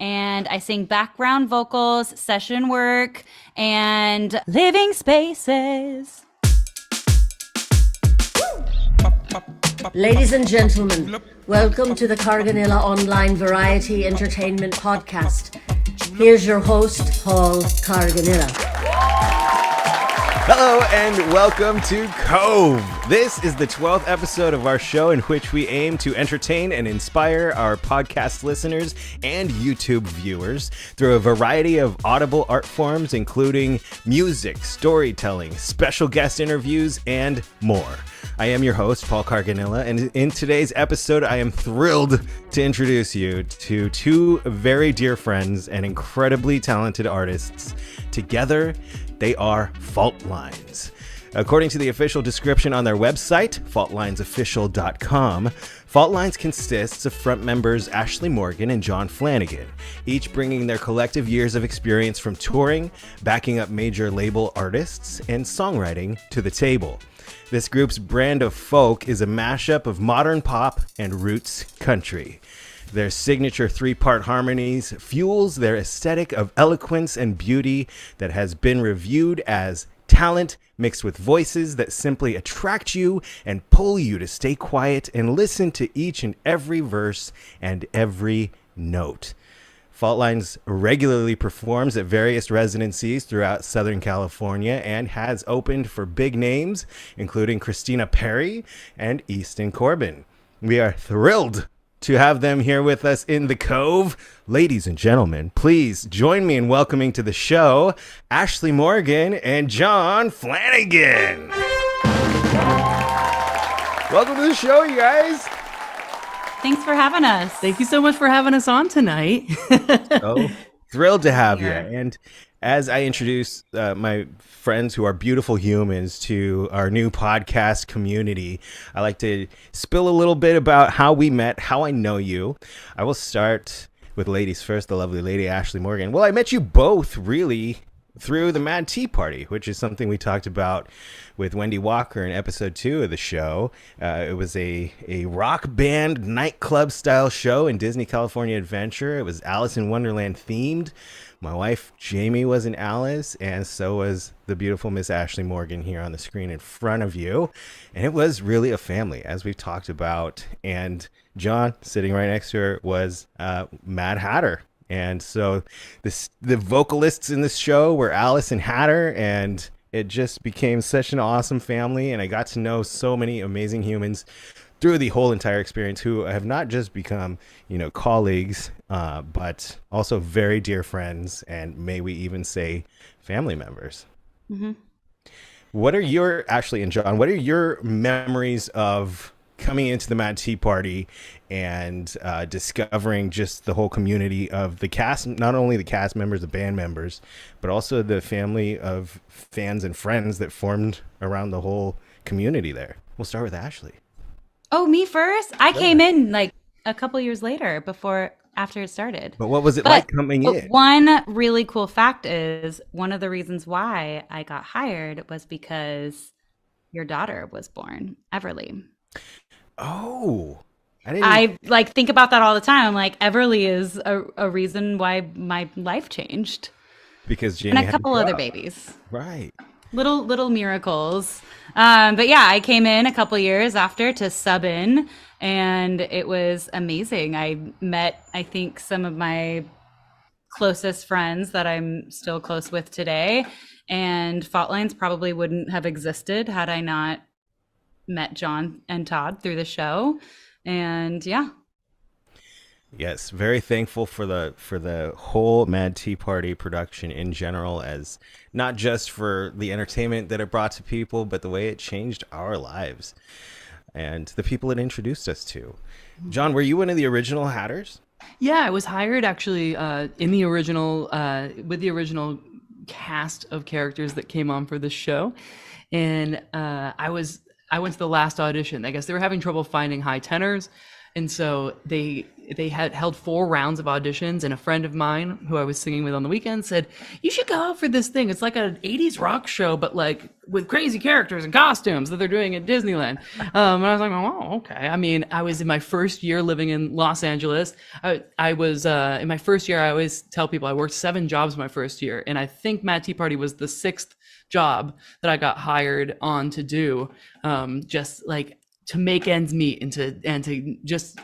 and I sing background vocals, session work, and living spaces. Ladies and gentlemen, welcome to the Carganilla Online Variety Entertainment Podcast. Here's your host, Paul Carganilla. Hello and welcome to COVE. This is the 12th episode of our show in which we aim to entertain and inspire our podcast listeners and YouTube viewers through a variety of audible art forms, including music, storytelling, special guest interviews, and more. I am your host, Paul Carganilla, and in today's episode, I am thrilled to introduce you to two very dear friends and incredibly talented artists. Together, they are Faultlines. According to the official description on their website, faultlinesofficial.com, Faultlines consists of front members Aleigh Morgan and John Flanagan, each bringing their collective years of experience from touring, backing up major label artists, and songwriting to the table. This group's brand of folk is a mashup of modern pop and roots country. Their signature three-part harmonies fuels their aesthetic of eloquence and beauty that has been reviewed as talent mixed with voices that simply attract you and pull you to stay quiet and listen to each and every verse and every note. Faultlines regularly performs at various residencies throughout Southern California and has opened for big names, including Christina Perri and Easton Corbin. We are thrilled to have them here with us in the COVE. Ladies and gentlemen, please join me in welcoming to the show Aleigh Morgan and John Flanagan. Welcome to the show, you guys. Thanks for having us. Thank you so much for having us on tonight. Oh, thrilled to have you. And as I introduce my friends who are beautiful humans to our new podcast community, I like to spill a little bit about how we met, how I know you. I will start with ladies first, the lovely lady Aleigh Morgan. Well, I met you both really through the Mad Tea Party, which is something we talked about with Wendy Walker in episode 2 of the show. It was a rock band nightclub style show in Disney California Adventure. It was Alice in Wonderland themed. My wife Jamie was in Alice, and so was the beautiful Miss Aleigh Morgan here on the screen in front of you. And it was really a family, as we've talked about. And John, sitting right next to her, was Mad Hatter. And so the vocalists in this show were Alice and Hatter, and it just became such an awesome family. And I got to know so many amazing humans through the whole entire experience who have not just become, colleagues, but also very dear friends, and may we even say family members. Mm-hmm. What are your, Aleigh and John, what are your memories of coming into the Mad Tea Party and discovering just the whole community of the cast, not only the cast members, the band members, but also the family of fans and friends that formed around the whole community there? We'll start with Aleigh. Oh, me first? I came in like a couple years later after it started. But what was it like coming in? One really cool fact is one of the reasons why I got hired was because your daughter was born, Everly. Oh, I think about that all the time. I'm like, Everly is a reason why my life changed. Because Jamie and a couple other babies. Right. Little miracles. But yeah, I came in a couple years after to sub in, and it was amazing. I met, I think, some of my closest friends that I'm still close with today, and Faultlines probably wouldn't have existed had I not met John and Todd through the show. And yeah. Yes, very thankful for the whole Mad Tea Party production in general, as not just for the entertainment that it brought to people, but the way it changed our lives and the people it introduced us to. John, were you one of the original Hatters? Yeah, I was hired actually in the original with the original cast of characters that came on for this show, and I went to the last audition. I guess they were having trouble finding high tenors. And so they had held 4 rounds of auditions, and a friend of mine who I was singing with on the weekend said, you should go out for this thing. It's like an 80s rock show, but like with crazy characters and costumes that they're doing at Disneyland. And I was like, oh, okay. I mean, I was in my first year living in Los Angeles. I was in my first year, I always tell people I worked 7 jobs my first year. And I think Mad Tea Party was the 6th job that I got hired on to do, just like to make ends meet and to just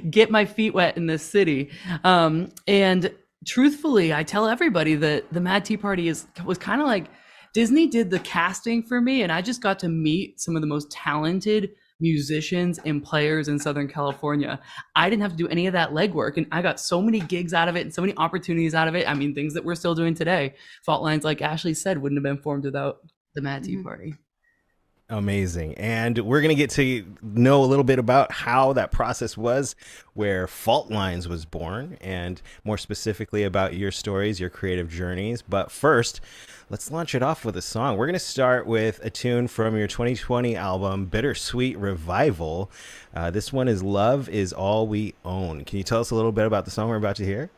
get my feet wet in this city. And truthfully, I tell everybody that the Mad Tea Party was kind of like Disney did the casting for me, and I just got to meet some of the most talented musicians and players in Southern California. I didn't have to do any of that legwork, and I got so many gigs out of it and so many opportunities out of it. I mean, things that we're still doing today. Faultlines, like Ashley said, wouldn't have been formed without the Mad Tea Party. Amazing. And we're going to get to know a little bit about how that process was, where Faultlines was born, and more specifically about your stories, your creative journeys. But first, let's launch it off with a song. We're going to start with a tune from your 2020 album, Bittersweet Revival. This one is Love Is All We Own. Can you tell us a little bit about the song we're about to hear?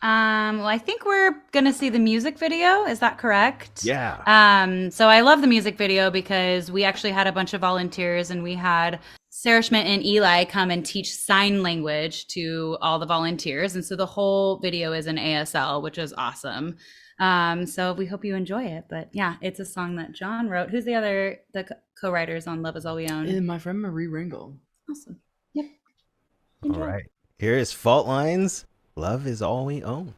Well, I think we're going to see the music video. Is that correct? Yeah. So I love the music video because we actually had a bunch of volunteers, and we had Sarah Schmidt and Aleigh come and teach sign language to all the volunteers. And so the whole video is in ASL, which is awesome. So we hope you enjoy it. But yeah, it's a song that John wrote. Who's the co-writers on Love Is All We Own? And my friend Marie Ringle. Awesome. Yep. All right. Here is Faultlines. Love is all we own.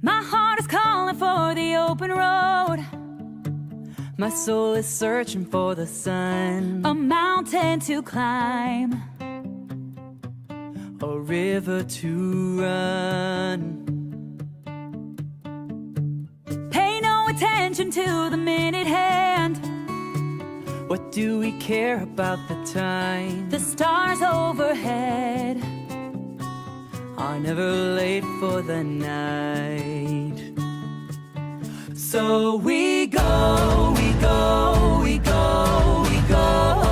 My heart is calling for the open road. My soul is searching for the sun. A mountain to climb, a river to run. Pay no attention to the minute hand. What do we care about the time? The stars overhead are never late for the night. So we go, we go, we go, we go.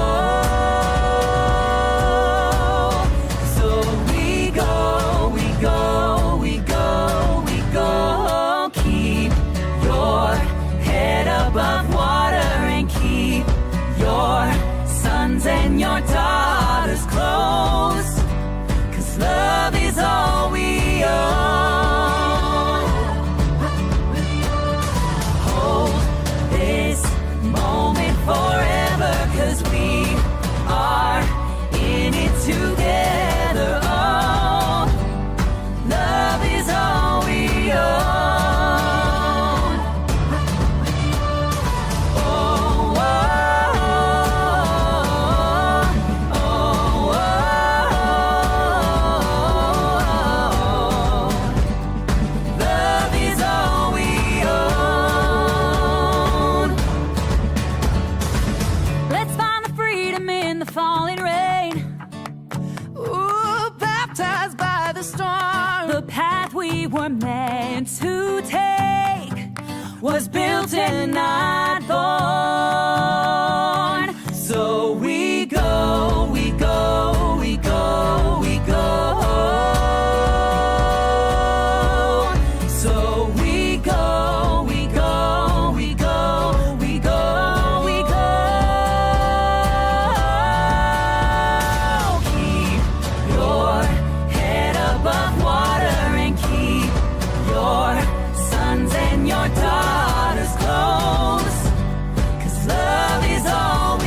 And your daughters close, 'cause love is all we own. Hold this moment forever, 'cause we are in it together. Oh, love is all we own. Were meant to take was built and not born. So we go, we go, we go, we go. So we go, we go, we go, we go, we go. Keep your head above water and keep your sons and your daughters close, 'cause love is all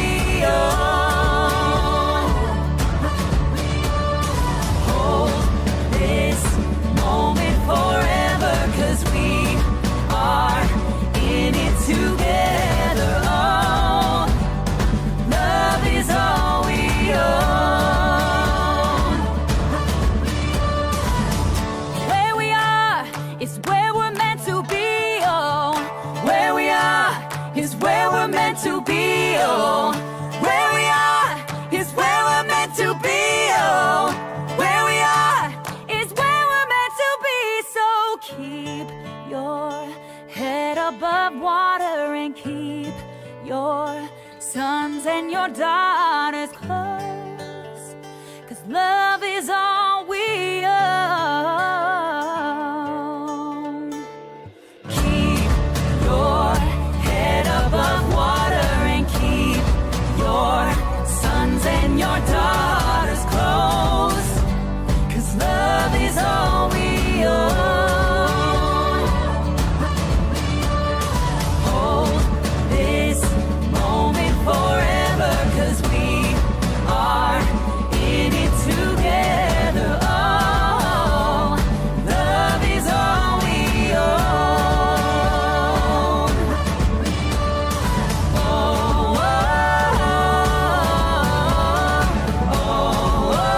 your sons and your daughters close, 'cause love is all we own. Keep your head above water and keep your sons and your daughters close, 'cause love is all we own. Hold this moment forever, 'cause we are in it together. Oh, love is all we own. Oh, oh, oh, oh, oh.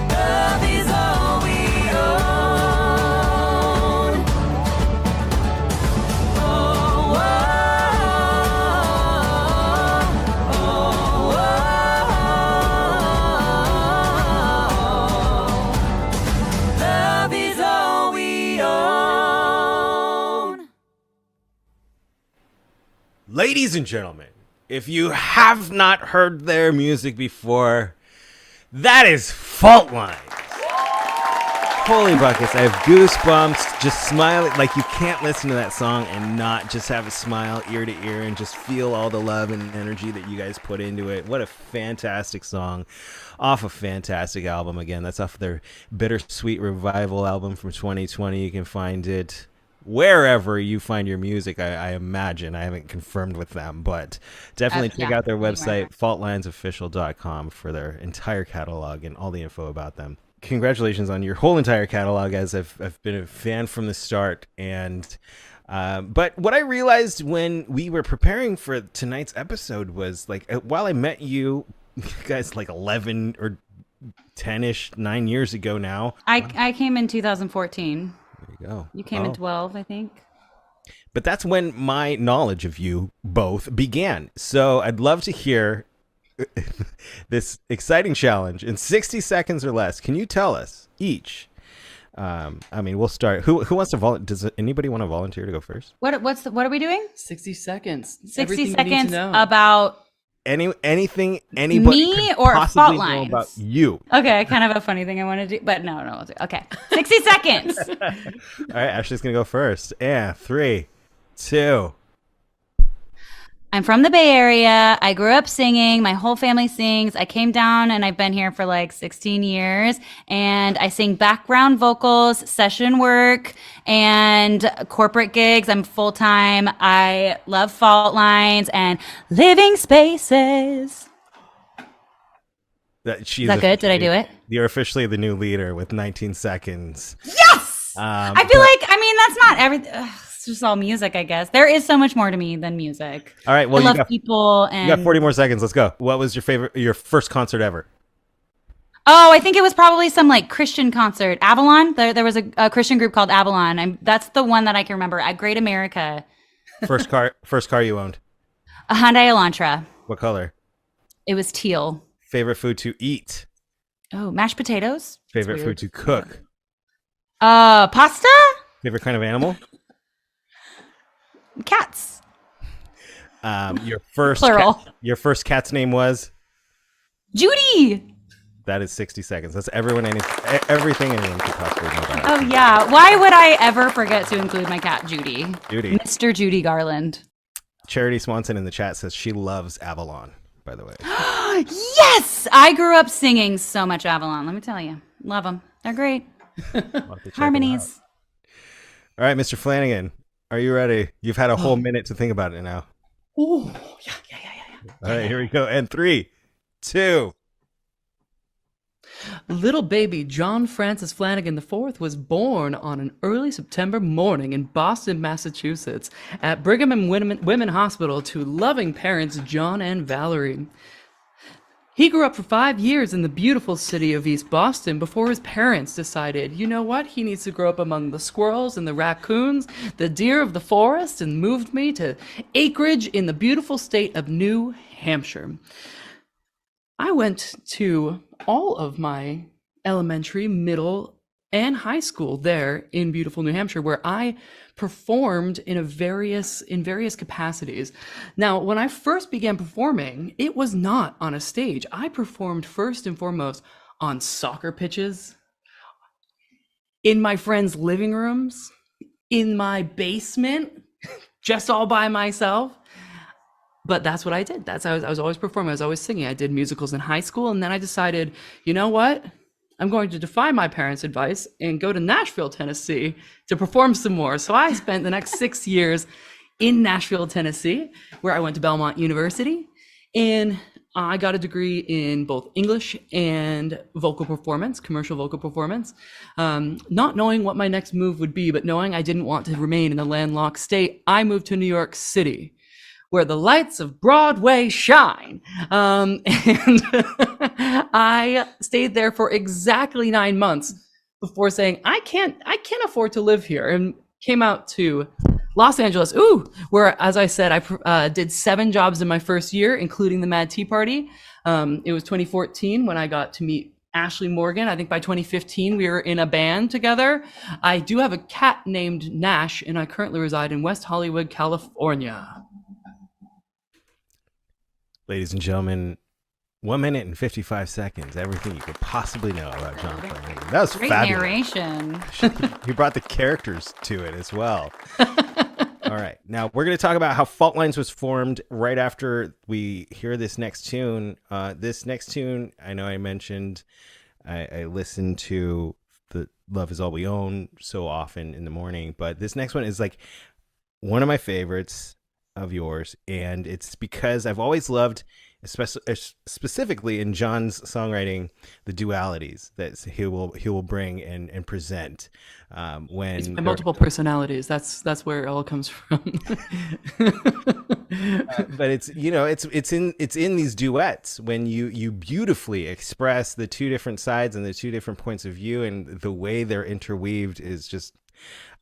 Love is all we own. Oh, oh, oh, oh. Love is all we own. Ladies and gentlemen, if you have not heard their music before, that is Faultlines. Holy buckets, I have goosebumps just smiling. Like, you can't listen to that song and not just have a smile ear to ear and just feel all the love and energy that you guys put into it. What a fantastic song off a fantastic album. Again, that's off their Bittersweet Revival album from 2020. You can find it wherever you find your music, I imagine. I haven't confirmed with them, but definitely check yeah, out their anywhere. website, faultlinesofficial.com, for their entire catalog and all the info about them. Congratulations on your whole entire catalog, as I've been a fan from the start. And but what I realized when we were preparing for tonight's episode was, like, while I met you guys like 11 or 10-ish, 9 years ago now. I came in 2014. There you go. You came in 12, I think. But that's when my knowledge of you both began. So I'd love to hear this exciting challenge in 60 seconds or less. Can you tell us each? I mean, we'll start. Who wants to volunteer? Does anybody want to volunteer to go first? What are we doing? 60 seconds. 60 Everything you need to seconds know. about Anything anybody Me could or possibly know Faultlines? about you. Okay, I kind of have a funny thing I want to do, but no, I'll do. Okay, 60 seconds. All right, Ashley's gonna go first. Yeah, 3, 2. I'm from the Bay Area. I grew up singing. My whole family sings. I came down and I've been here for like 16 years. And I sing background vocals, session work, and corporate gigs. I'm full time. I love Faultlines and living spaces. She's Is that good? Did I do it? You're officially the new leader with 19 seconds. Yes! I feel like, I mean, that's not everything. It's just all music, I guess. There is so much more to me than music. All right, well, I love you got people. And you got 40 more seconds. Let's go. What was your first concert ever? Oh, I think it was probably some like Christian concert. Avalon. There was a Christian group called Avalon. That's the one that I can remember. At Great America. First car you owned. A Hyundai Elantra. What color? It was teal. Favorite food to eat? Oh, mashed potatoes. Favorite food to cook? Pasta. Favorite kind of animal? Cats. Your first Plural. Your first cat's name was? Judy. That is 60 seconds. That's everything anyone could possibly know about. Oh yeah. Why would I ever forget to include my cat Judy? Judy. Mr. Judy Garland. Charity Swanson in the chat says she loves Avalon, by the way. Yes, I grew up singing so much Avalon. Let me tell you, love them. They're great. We'll have to check them Harmonies. out. All right, Mr. Flanagan, are you ready? You've had a whole minute to think about it now. Oh, yeah. All right, here we go. And 3, 2. Little baby John Francis Flanagan IV was born on an early September morning in Boston, Massachusetts, at Brigham and Women Hospital to loving parents John and Valerie. He grew up for 5 years in the beautiful city of East Boston before his parents decided, you know what, he needs to grow up among the squirrels and the raccoons, the deer of the forest, and moved me to acreage in the beautiful state of New Hampshire. I went to all of my elementary, middle, and high school there in beautiful New Hampshire, where I performed in various capacities. Now, when I first began performing, it was not on a stage. I performed first and foremost on soccer pitches, in my friends' living rooms, in my basement, just all by myself. But that's what I did. I was always performing. I was always singing. I did musicals in high school. And then I decided, you know what? I'm going to defy my parents' advice and go to Nashville, Tennessee to perform some more. So I spent the next 6 years in Nashville, Tennessee, where I went to Belmont University. And I got a degree in both English and vocal performance, commercial vocal performance, not knowing what my next move would be, but knowing I didn't want to remain in the landlocked state. I moved to New York City, where the lights of Broadway shine. And I stayed there for exactly 9 months before saying, I can't afford to live here, and came out to Los Angeles, where, as I said, I did 7 jobs in my first year, including the Mad Tea Party. It was 2014 when I got to meet Ashley Morgan. I think by 2015, we were in a band together. I do have a cat named Nash, and I currently reside in West Hollywood, California. Ladies and gentlemen, 1 minute and 55 seconds. Everything you could possibly know about John Flanagan. That was Great fabulous. narration. He brought the characters to it as well. All right. Now, we're going to talk about how Faultlines was formed right after we hear this next tune. This next tune, I know I mentioned, I listen to the Love Is All We Own so often in the morning, but this next one is like one of my favorites of yours, and it's because I've always loved, specifically in John's songwriting, the dualities that he will bring and present when It's my multiple personalities. That's where it all comes from. but it's in these duets when you beautifully express the two different sides and the two different points of view, and the way they're interweaved is just,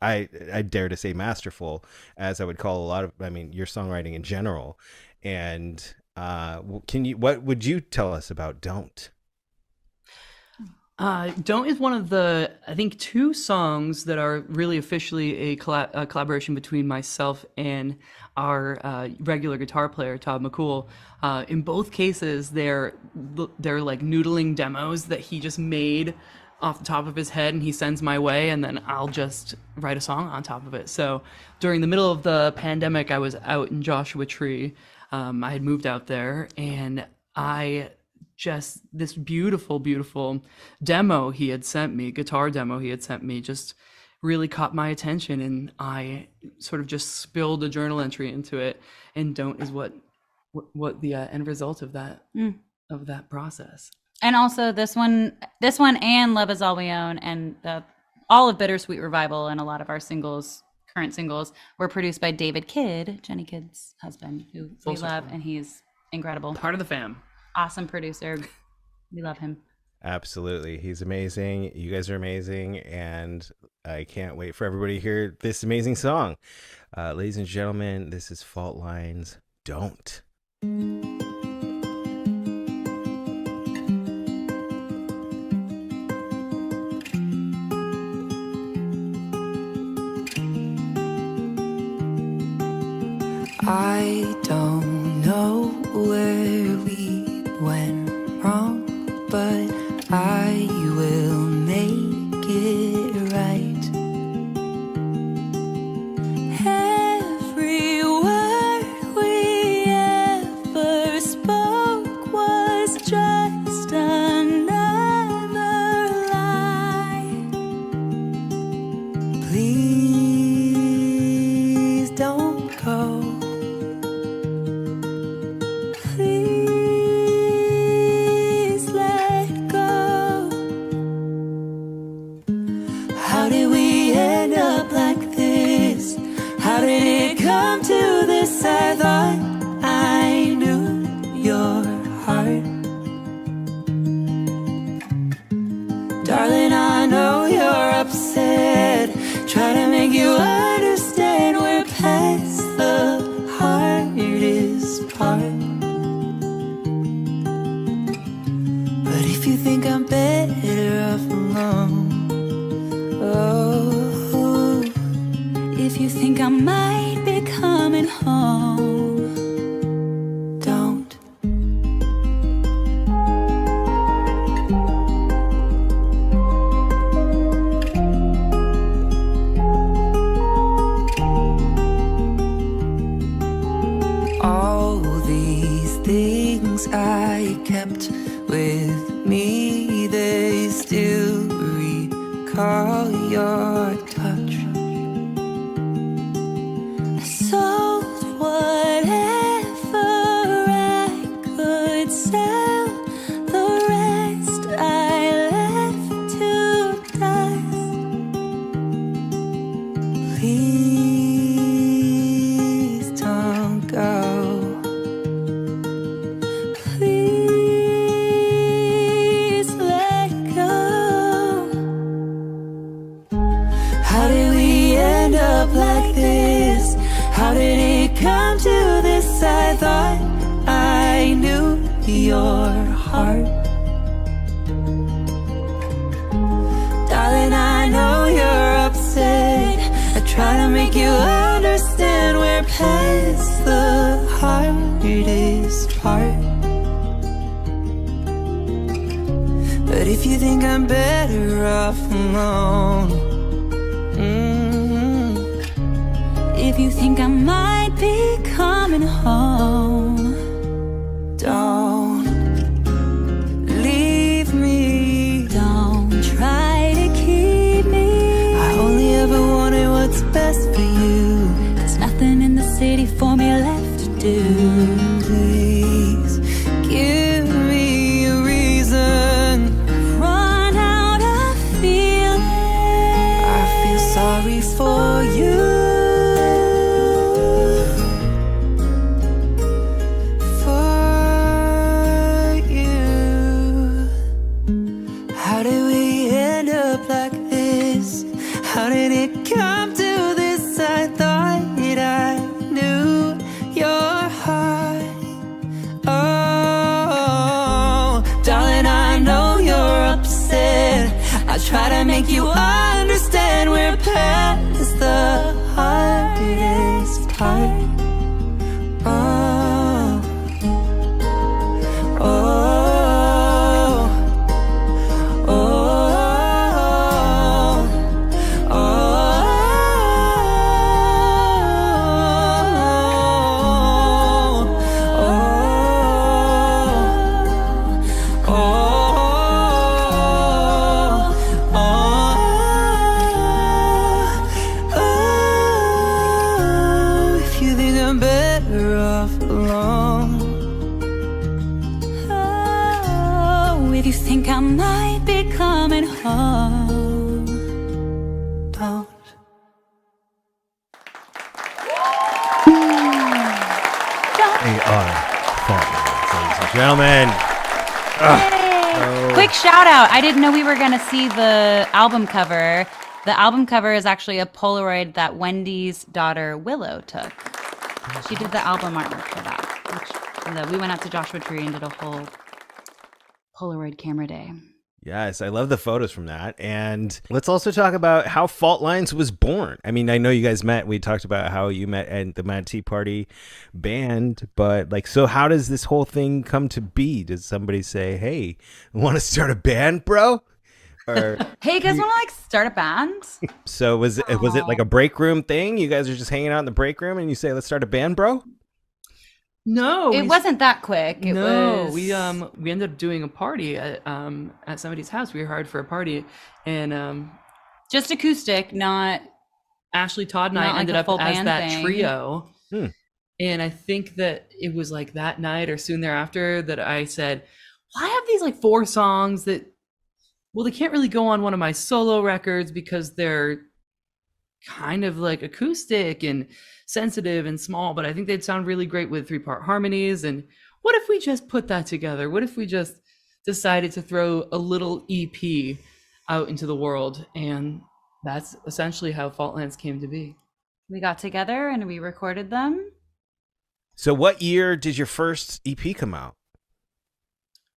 I dare to say, masterful, as I would call your songwriting in general. And what would you tell us about Don't? Don't is one of the, I think, 2 songs that are really officially a collaboration between myself and our regular guitar player, Todd McCool. In both cases, they're like noodling demos that he just made off the top of his head, and he sends my way, and then I'll just write a song on top of it. So during the middle of the pandemic, I was out in Joshua Tree. I had moved out there, and this beautiful, beautiful demo he had sent me, guitar demo he had sent me, just really caught my attention, and I sort of just spilled a journal entry into it. And Don't is what the end result of that process. And also this one and Love Is All We Own, and all of Bittersweet Revival, and a lot of our current singles were produced by David Kidd, Jenny Kidd's husband, who we love, and he's incredible. Part of the fam. Awesome producer. We love him. Absolutely. He's amazing. You guys are amazing. And I can't wait for everybody to hear this amazing song. Ladies and gentlemen, this is Faultlines, Don't. I don't know where we went wrong, but I will make it right. Every word we ever spoke was just another lie. Please don't go. I thought I knew your heart. Darling, I know you're upset. Try to make you understand we're past the hardest part. But if you think I'm better off alone, Oh, if you think I might be coming home, don't. All these things I kept with me, they still recall your touch. I sold whatever I could sell, the rest I left to dust. Please don't go. Please let go. How did we end up like this? How did it come to this? I thought I knew your heart. Darling, I know you're upset. I try to make you understand we're past the hardest part. But if you think I'm better off alone, if you think I might be coming home, don't leave me. Don't try to keep me. I only ever wanted what's best for you. There's nothing in the city for me left to do. Please give me a reason. Run out of feeling. I feel sorry for you. How did we end up like this? How did it come to this? I thought I knew your heart. Oh, darling, I know you're upset. I try to make you understand we're past the hardest part. Oh, oh. I might be coming home. Don't. They are Faultlines, ladies and gentlemen. Quick shout out. I didn't know we were going to see the album cover. The album cover is actually a Polaroid that Wendy's daughter Willow took. She did the album artwork for that. We went out to Joshua Tree and did a whole Polaroid camera day. Yes, I love the photos from that. And let's also talk about how Faultlines was born. I mean, I know you guys met. We talked about how you met at the Mad Tea Party band, but like, so how does this whole thing come to be? Does somebody say, "Hey, want to start a band, bro?" Or hey, you guys want to like start a band? So was it like a break room thing? You guys are just hanging out in the break room and you say, "Let's start a band, bro"? No, it wasn't that quick. We ended up doing a party at somebody's house. We were hired for a party, and just acoustic, not Ashley, Todd, and I ended up as that thing. Trio. And I think that it was like that night or soon thereafter that I said, well, I have these like 4 songs that, well, they can't really go on one of my solo records because they're kind of like acoustic and sensitive and small, but I think they'd sound really great with 3-part harmonies. And what if we just put that together? What if we just decided to throw a little EP out into the world? And that's essentially how Faultlines came to be. We got together and we recorded them. So what year did your first EP come out?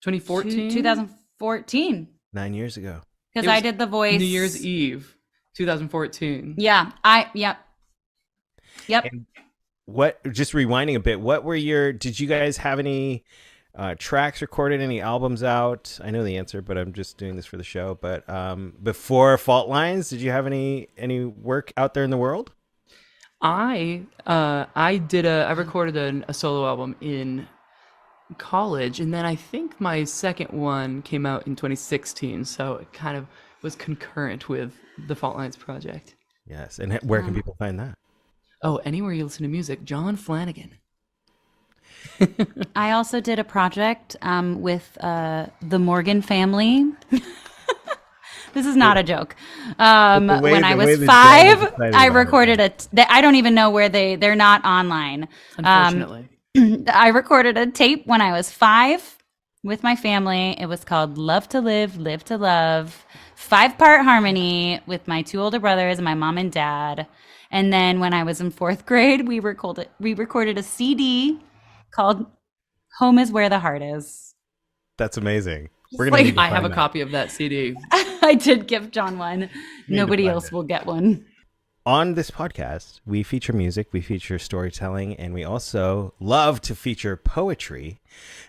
2014? 2014. 9 years ago. Because I did the voice. New Year's Eve. 2014. Yeah. Yep. And just rewinding a bit, did you guys have any tracks recorded, any albums out? I know the answer, but I'm just doing this for the show. But before Faultlines, did you have any work out there in the world? I recorded a solo album in college, and then I think my second one came out in 2016, so it kind of was concurrent with the Faultlines project. Yes, and where can people find that? Oh, anywhere you listen to music, John Flanagan. I also did a project with the Morgan family. This is not a joke. When I was 5, I recorded I don't even know where they're not online. Unfortunately. I recorded a tape when I was 5 with my family. It was called Love to Live, Live to Love. 5-part harmony with my 2 older brothers and my mom and dad. And then when I was in 4th grade, we recorded a CD called Home is Where the Heart Is. That's amazing. I have a copy of that CD. I did give John one. Nobody else will get one. On this podcast, we feature music, we feature storytelling, and we also love to feature poetry.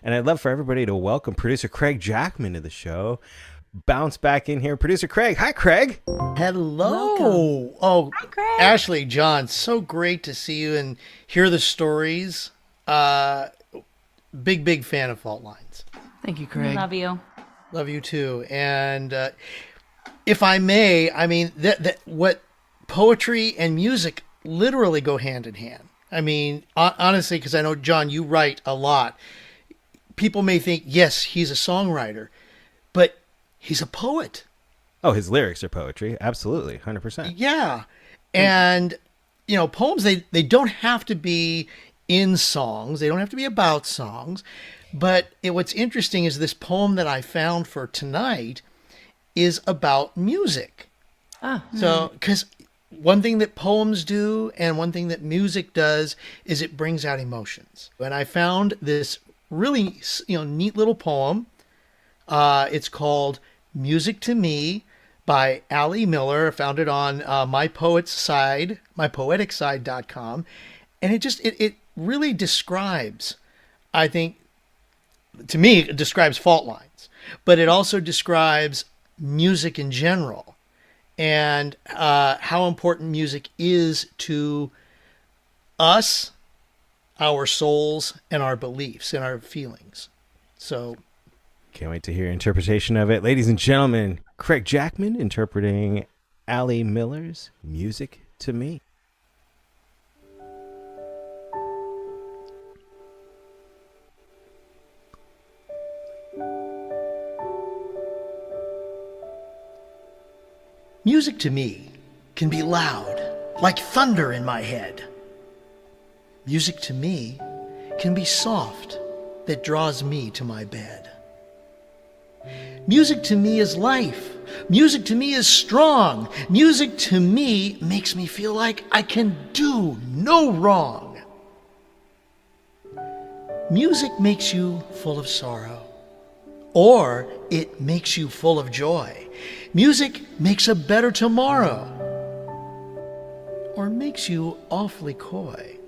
And I'd love for everybody to welcome producer Craig Jackman to the show. Bounce back in here. Producer Craig. Hi, Craig. Hello. Welcome. Oh, Hi, Craig. Ashley, John, so great to see you and hear the stories. Big fan of Faultlines. Thank you, We Craig. love you. Love you too. And if I may, I mean, what poetry and music literally go hand in hand. I mean, honestly, because I know, John, you write a lot. People may think, yes, he's a songwriter, but he's a poet. Oh, his lyrics are poetry. Absolutely. 100%. Yeah. And, you know, poems, they don't have to be in songs. They don't have to be about songs. But what's interesting is this poem that I found for tonight is about music. So, because one thing that poems do and one thing that music does is it brings out emotions. And I found this really, neat little poem. It's called Music to Me by Aleigh Miller. I found it on mypoeticside.com. And it really describes, I think, to me, it describes Faultlines, but it also describes music in general and how important music is to us, our souls, and our beliefs and our feelings. So can't wait to hear your interpretation of it. Ladies and gentlemen, Craig Jackman interpreting Aleigh Miller's Music to Me. music to me can be loud, like thunder in my head. Music to me can be soft, that draws me to my bed. Music to me is life. Music to me is strong. Music to me makes me feel like I can do no wrong. Music makes you full of sorrow, or it makes you full of joy. Music makes a better tomorrow, or makes you awfully coy.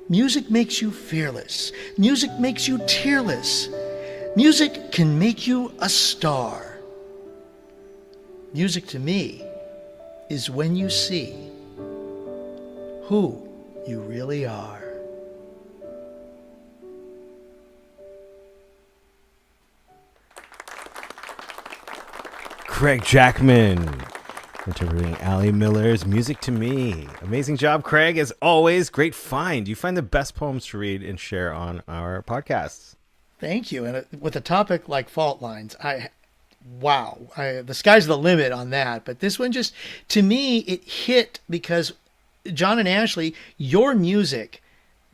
Music makes you fearless. Music makes you tearless. Music can make you a star. Music to me is when you see who you really are. Craig Jackman interpreting Aleigh Miller's Music to Me. Amazing job, Craig. As always, great find. You find the best poems to read and share on our podcasts. Thank you. And with a topic like Faultlines, the sky's the limit on that. But this one just, to me, it hit because John and Ashley, your music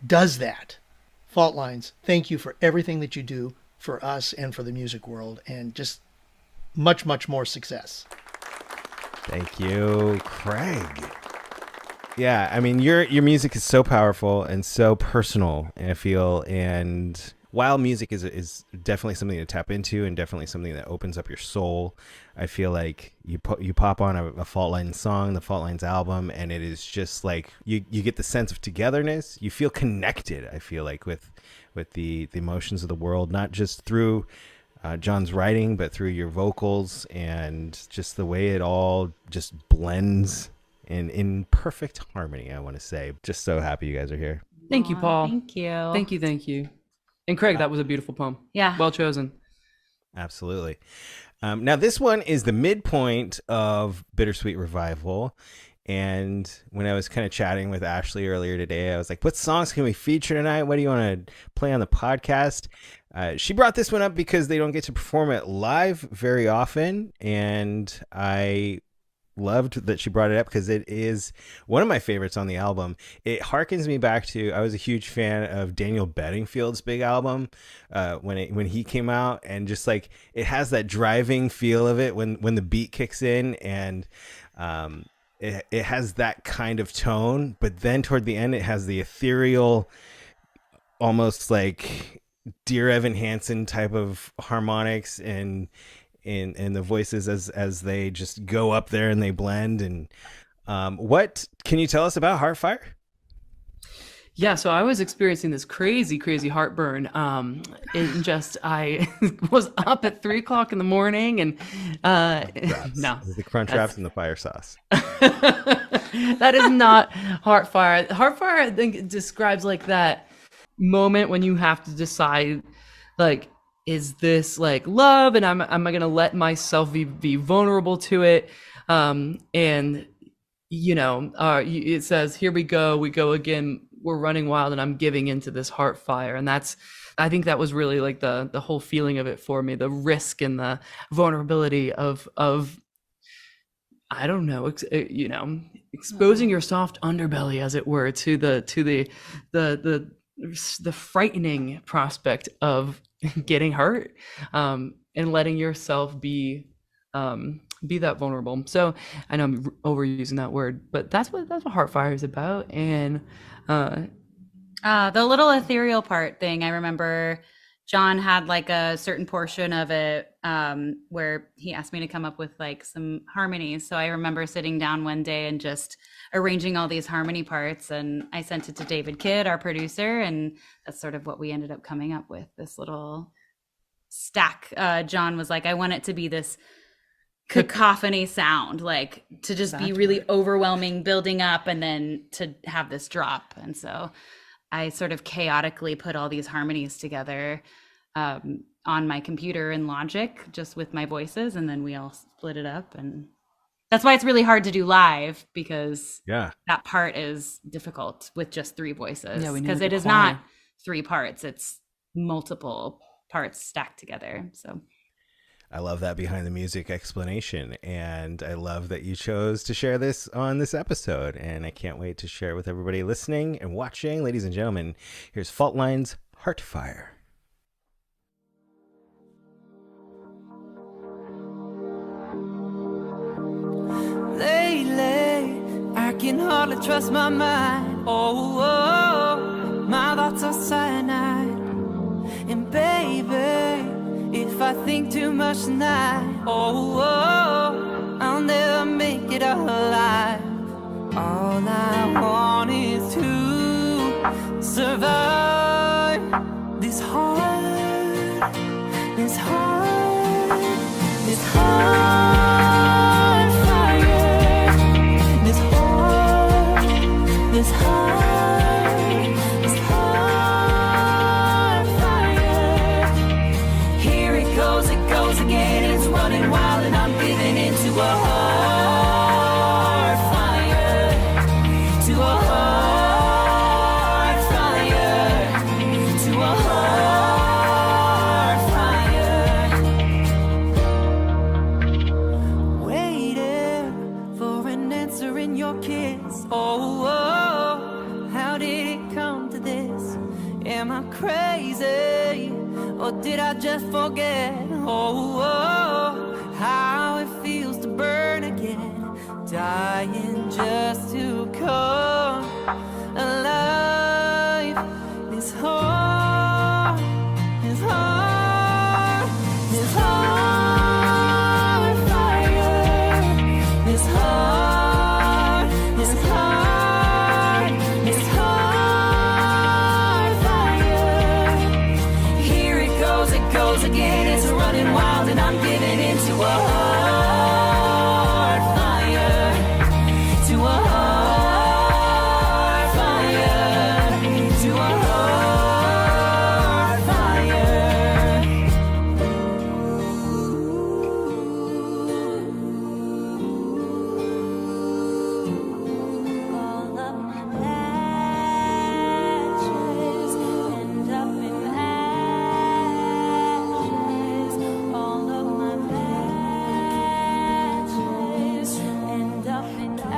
does that. Faultlines, thank you for everything that you do for us and for the music world, and just much, much more success. Thank you, Craig. Yeah, I mean, your music is so powerful and so personal, I feel, and while music is definitely something to tap into and definitely something that opens up your soul, I feel like you pop on a Faultlines song, the Faultlines album, and it is just like you get the sense of togetherness. You feel connected, I feel like, with the emotions of the world, not just through John's writing, but through your vocals and just the way it all just blends in perfect harmony, I want to say. Just so happy you guys are here. Thank you, Paul. Thank you. Thank you. And Craig, that was a beautiful poem. Yeah. Well chosen. Absolutely. Now, this one is the midpoint of Bittersweet Revival. And when I was kind of chatting with Ashley earlier today, I was like, what songs can we feature tonight? What do you want to play on the podcast? She brought this one up because they don't get to perform it live very often. And I loved that she brought it up because it is one of my favorites on the album. It harkens me back to, I was a huge fan of Daniel Bedingfield's big album when he came out, and just like it has that driving feel of it when the beat kicks in, and it has that kind of tone, but then toward the end it has the ethereal, almost like Dear Evan Hansen type of harmonics and the voices as they just go up there and they blend. And what can you tell us about Heartfire? Yeah, so I was experiencing this crazy heartburn. And just I was up at 3:00 in the morning, and no, the crunch wraps and the fire sauce. That is not Heartfire. Heartfire, I think, it describes like that moment when you have to decide, like, is this like love, and am I gonna let myself be vulnerable to it? And it says, here we go again. We're running wild, and I'm giving into this heart fire. And I think that was really like the whole feeling of it for me, the risk and the vulnerability of I don't know, exposing your soft underbelly, as it were, to the frightening prospect of getting hurt, and letting yourself be that vulnerable. So I know I'm overusing that word, but that's what Heartfire is about. And the little ethereal part thing, I remember John had like a certain portion of it where he asked me to come up with like some harmonies. So I remember sitting down one day and just arranging all these harmony parts, and I sent it to David Kidd, our producer, and that's sort of what we ended up coming up with, this little stack. John was like, I want it to be this cacophony sound, like to just be really overwhelming, building up, and then to have this drop. And so I sort of chaotically put all these harmonies together on my computer in Logic, just with my voices, and then we all split it up. And that's why it's really hard to do live, because that part is difficult with just 3 voices, because it is not 3 parts, it's multiple parts stacked together. So I love that behind the music explanation, and I love that you chose to share this on this episode, and I can't wait to share it with everybody listening and watching. Ladies and gentlemen, here's Faultlines' Heartfire. Lately, I can hardly trust my mind. Oh, my thoughts are cyanide. And baby, if I think too much tonight, I'll never make it alive. All I want is to survive this hard, this hard, this hard fire, this hard, this hard, this hard fire. Here it goes again, it's running wild, and I'm giving into a hard fire, to a hard fire, to a hard fire. Waiting for an answer in your kiss. Oh, how did it come to this? Am I crazy, or did I just forget? How it feels to burn again, dying just to come alive. This hard, running wild and I'm giving into a heart fire, to a heart fire, to a heart fire. All of my matches end up in ashes. All of my matches end up in ashes.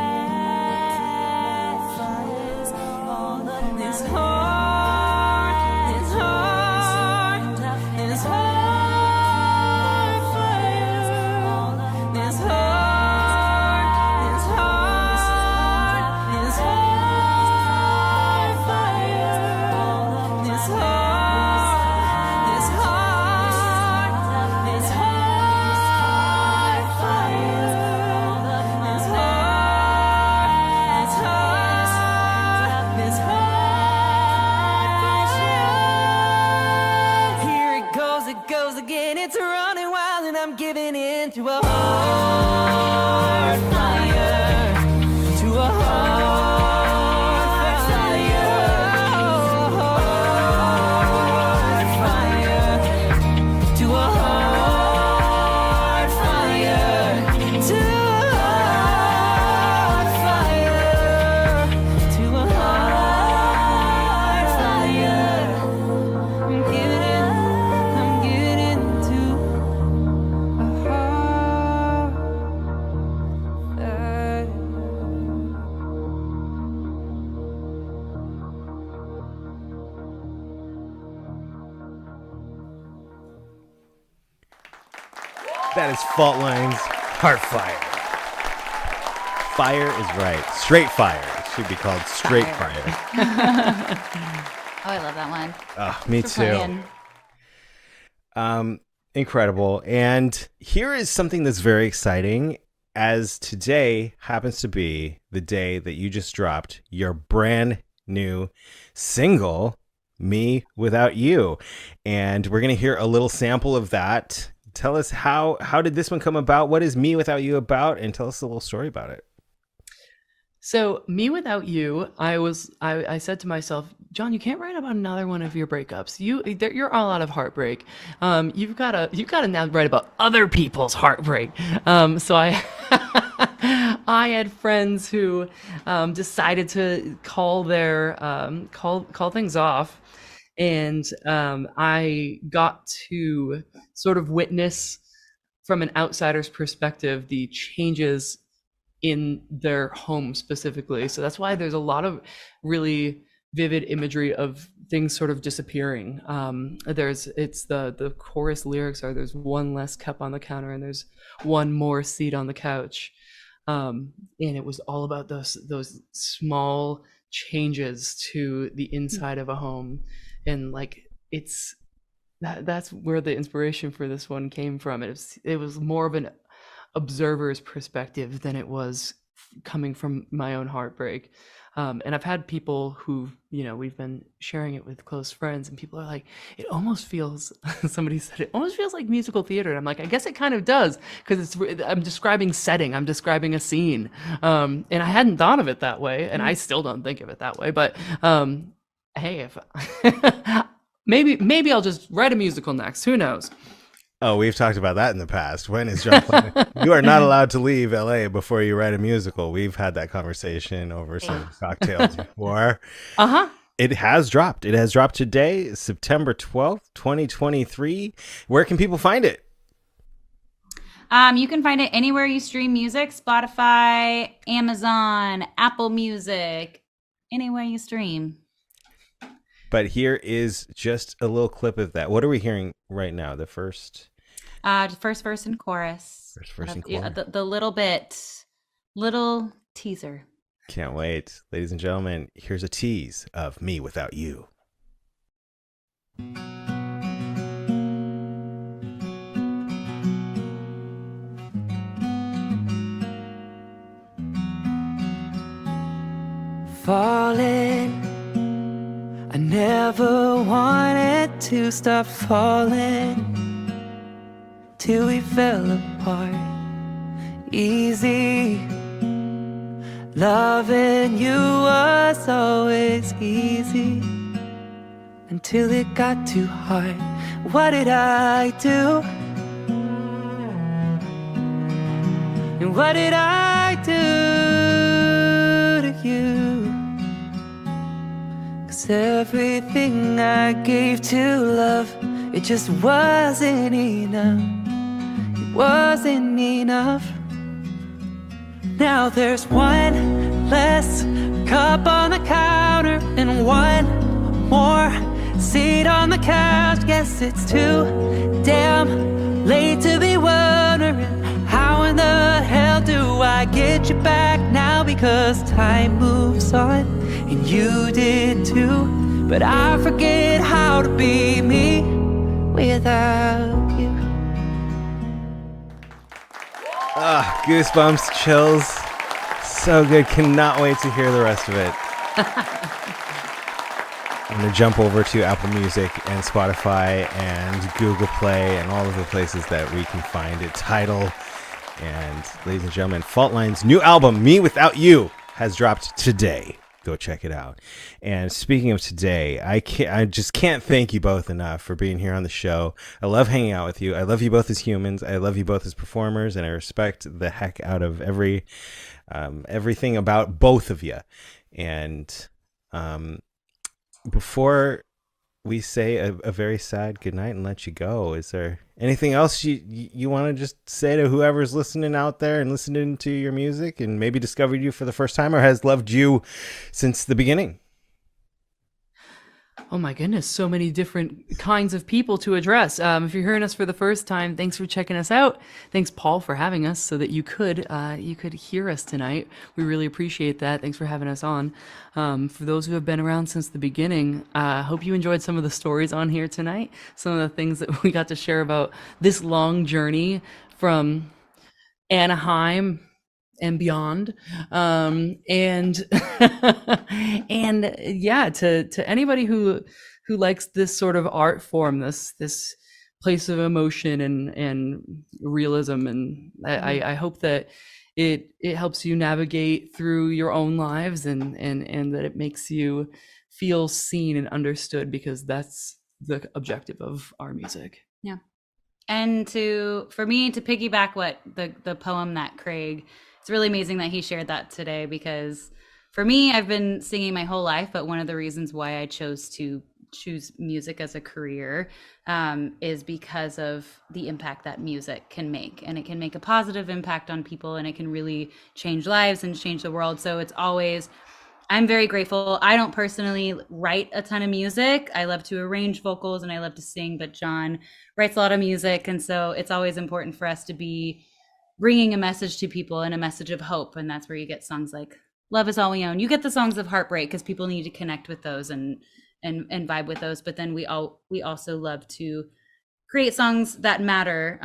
All of this heart, this heart, this heart fire. All of this heart, this heart, this heart fire. All of this heart, this heart, this heart fire. All of this heart, this heart, this heart fire. Here it goes again. It's running wild and I'm giving in to a heart fire, to a heart fire, heart fire, to a heart fire, to a heart fire, to a heart fire. I'm giving into a heart fire. That is Faultlines, Heartfire. Fire is right. Straight fire. It should be called straight fire. Oh, I love that one. Me Thanks for too. playing. Incredible. And here is something that's very exciting, as today happens to be the day that you just dropped your brand new single, Me Without You. And we're going to hear a little sample of that. Tell us how did this one come about? What is Me Without You about? And tell us a little story about it. So Me Without You, I said to myself, John, you can't write about another one of your breakups. You're all out of heartbreak. You've gotta now write about other people's heartbreak. So I I had friends who decided to call things off, and I got to sort of witness from an outsider's perspective the changes in their home specifically. So that's why there's a lot of really vivid imagery of things sort of disappearing. The chorus lyrics are, there's one less cup on the counter and there's one more seat on the couch. And it was all about those small changes to the inside of a home. And like, that's where the inspiration for this one came from. It was more of an observer's perspective than it was coming from my own heartbreak. And I've had people who, we've been sharing it with close friends, and people are like, it almost feels, somebody said, it almost feels like musical theater. And I'm like, I guess it kind of does, because I'm describing setting, I'm describing a scene. And I hadn't thought of it that way, and I still don't think of it that way. But hey, if maybe I'll just write a musical next. Who knows? Oh, we've talked about that in the past. When is John planning? You are not allowed to leave LA before you write a musical. We've had that conversation over some cocktails before. Uh-huh. It has dropped. It has dropped today, September 12th, 2023. Where can people find it? You can find it anywhere you stream music, Spotify, Amazon, Apple Music, anywhere you stream. But here is just a little clip of that. What are we hearing right now? The first Verse and chorus. First verse and Yeah, chorus. the little teaser. Can't wait. Ladies and gentlemen, here's a tease of Me Without You. Falling, I never wanted to stop falling. till we fell apart. Easy, loving you was always easy, until it got too hard. What did I do? And what did I do to you? 'Cause everything I gave to love, it just wasn't enough. It wasn't enough. Now there's one less cup on the counter and one more seat on the couch. Guess it's too damn late to be wondering, how in the hell do I get you back now? Because time moves on, and you did too. But I forget how to be me without you. Ah, goosebumps, chills. So good. Cannot wait to hear the rest of it. I'm going to jump over to Apple Music and Spotify and Google Play and all of the places that we can find it. Tidal. And ladies and gentlemen, Faultlines' new album, Me Without You, has dropped today. Go check it out. And speaking of today, I just can't thank you both enough for being here on the show. I love hanging out with you. I love you both as humans. I love you both as performers, and I respect the heck out of everything about both of you. And before we say a very sad goodnight and let you go, is there anything else you want to just say to whoever's listening out there and listening to your music and maybe discovered you for the first time or has loved you since the beginning? Oh my goodness, so many different kinds of people to address. If you're hearing us for the first time, thanks for checking us out. Thanks, Paul, for having us so that you could hear us tonight. We really appreciate that. Thanks for having us on. For those who have been around since the beginning, I hope you enjoyed some of the stories on here tonight, some of the things that we got to share about this long journey from Anaheim and beyond, and and yeah, to anybody who likes this sort of art form, this place of emotion and realism, and I hope that it helps you navigate through your own lives, and that it makes you feel seen and understood, because that's the objective of our music. Yeah. And for me to piggyback what the poem that Craig, it's really amazing that he shared that today, because for me, I've been singing my whole life, but one of the reasons why I chose to choose music as a career is because of the impact that music can make, and it can make a positive impact on people, and it can really change lives and change the world. So I'm very grateful. I don't personally write a ton of music. I love to arrange vocals and I love to sing, but John writes a lot of music. And so it's always important for us to be bringing a message to people and a message of hope. And that's where you get songs like Love Is All We Own. You get the songs of heartbreak because people need to connect with those and vibe with those. But then we also love to create songs that matter.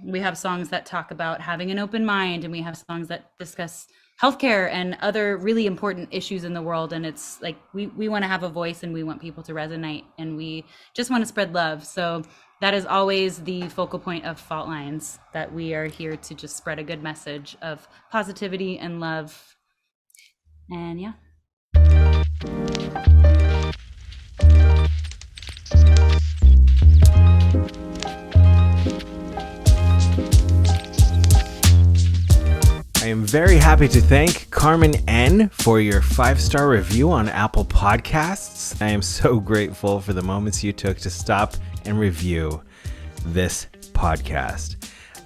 We have songs that talk about having an open mind, and we have songs that discuss healthcare and other really important issues in the world. And it's like we want to have a voice, and we want people to resonate, and we just want to spread love. So that is always the focal point of Faultlines, that we are here to just spread a good message of positivity and love. And yeah. I am very happy to thank Carmen N. for your 5-star review on Apple Podcasts. I am so grateful for the moments you took to stop and review this podcast.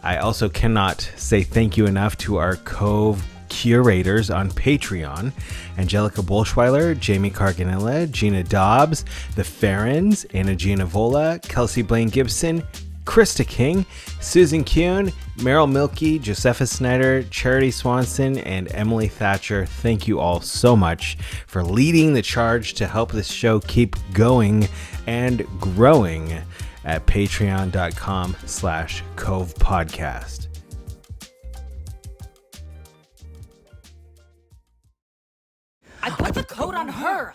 I also cannot say thank you enough to our COVE curators on Patreon: Angelica Bolschweiler, Jamie Carganilla, Gina Dobbs, The Farrens, Anna Gina Vola, Kelsey Blaine Gibson, Krista King, Susan Kuhn, Meryl Milkey, Josepha Snyder, Charity Swanson, and Emily Thatcher. Thank you all so much for leading the charge to help this show keep going and growing at patreon.com/COVEpodcast. I put the coat on her.